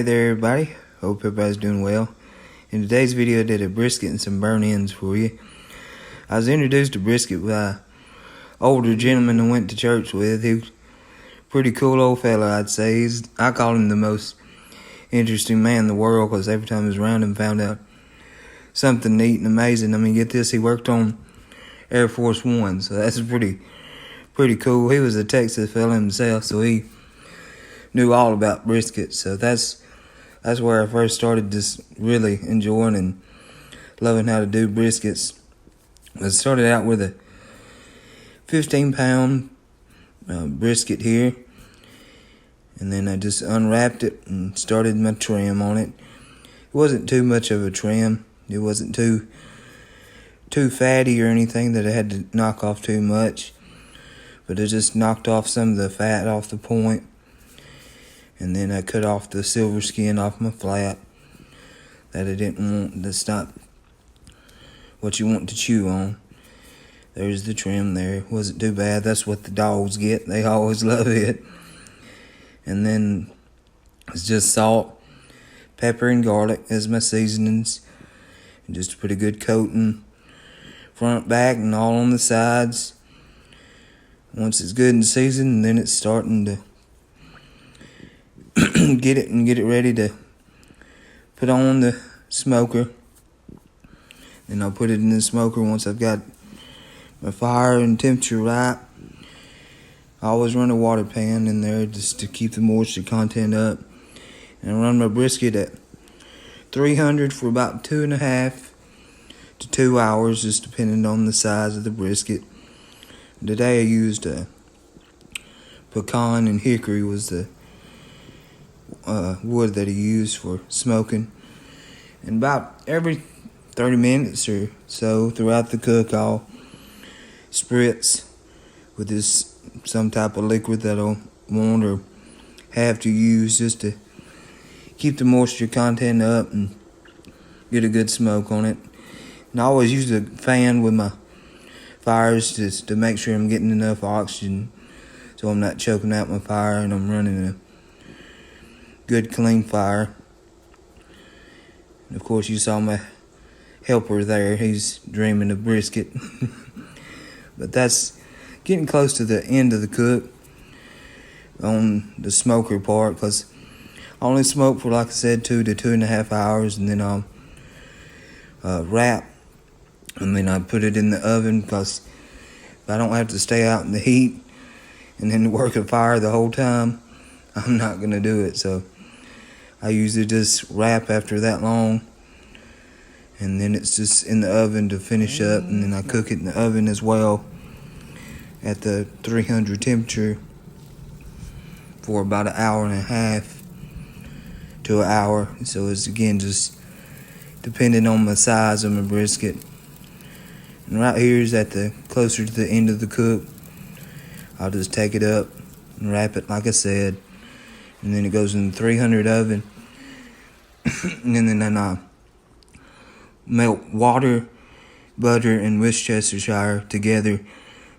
Hey there everybody, hope everybody's doing well. In today's video I did a brisket and some burn ends for you. I was introduced to brisket by an older gentleman I went to church with. He was a pretty cool old fella, I'd say. I call him the most interesting man in the world because every time I was around him found out something neat and amazing. I mean, get this, he worked on Air Force One, so that's pretty cool. He was a Texas fella himself, so he knew all about brisket. So that's where I first started just really enjoying and loving how to do briskets. I started out with a 15-pound brisket here, and then I just unwrapped it and started my trim on it. It wasn't too much of a trim. It wasn't too fatty or anything that I had to knock off too much, but I just knocked off some of the fat off the point. And then I cut off the silver skin off my flat that I didn't want. That's not what you want to chew on. There's the trim there. It wasn't too bad. That's what the dogs get. They always love it. And then it's just salt, pepper, and garlic as my seasonings. And just to put a good coating front, back, and all on the sides. Once it's good and seasoned, then it's starting to get it ready to put on the smoker. Then I'll put it in the smoker once I've got my fire and temperature right. I always run a water pan in there just to keep the moisture content up. And I run my brisket at 300 for about 2.5 to 2 hours, just depending on the size of the brisket. Today I used pecan and hickory was the wood that he used for smoking. And about every 30 minutes or so throughout the cook, I'll spritz with some type of liquid that I'll want or have to use just to keep the moisture content up and get a good smoke on it. And I always use a fan with my fires just to make sure I'm getting enough oxygen so I'm not choking out my fire and I'm running a good clean fire. And of course you saw my helper there. He's dreaming of brisket. But that's getting close to the end of the cook on the smoker part, because I only smoke for, like I said, 2 to 2.5 hours, and then I'll wrap, and then I put it in the oven because I don't have to stay out in the heat and then work a fire the whole time. I'm not going to do it, so I usually just wrap after that long, and then it's just in the oven to finish up, and then I cook it in the oven as well at the 300 temperature for about 1.5 hours to an hour. So it's again just depending on the size of my brisket. And right here is at the closer to the end of the cook. I'll just take it up and wrap it like I said, and then it goes in the 300 oven. And then I melt water, butter, and Worcestershire together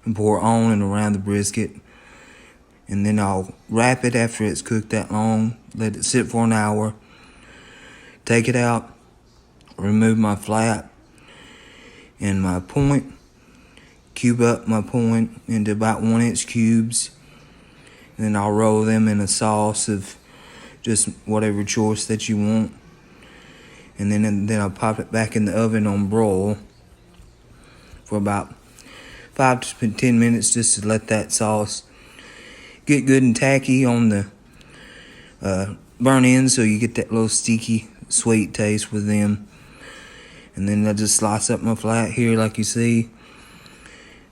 and pour on and around the brisket. And then I'll wrap it after it's cooked that long, let it sit for 1 hour, take it out, remove my flat and my point, cube up my point into about 1-inch cubes, and then I'll roll them in a sauce of just whatever choice that you want. And then I'll pop it back in the oven on broil for about 5 to 10 minutes just to let that sauce get good and tacky on the burn ends, so you get that little sticky, sweet taste with them. And then I just slice up my flat here like you see.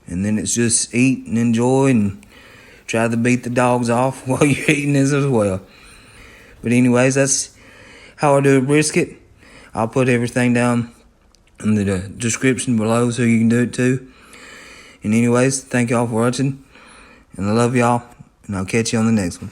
And then it's just eat and enjoy and try to beat the dogs off while you're eating this as well. But anyways, that's how I do a brisket. I'll put everything down in the description below so you can do it too. And anyways, thank y'all for watching. And I love y'all. And I'll catch you on the next one.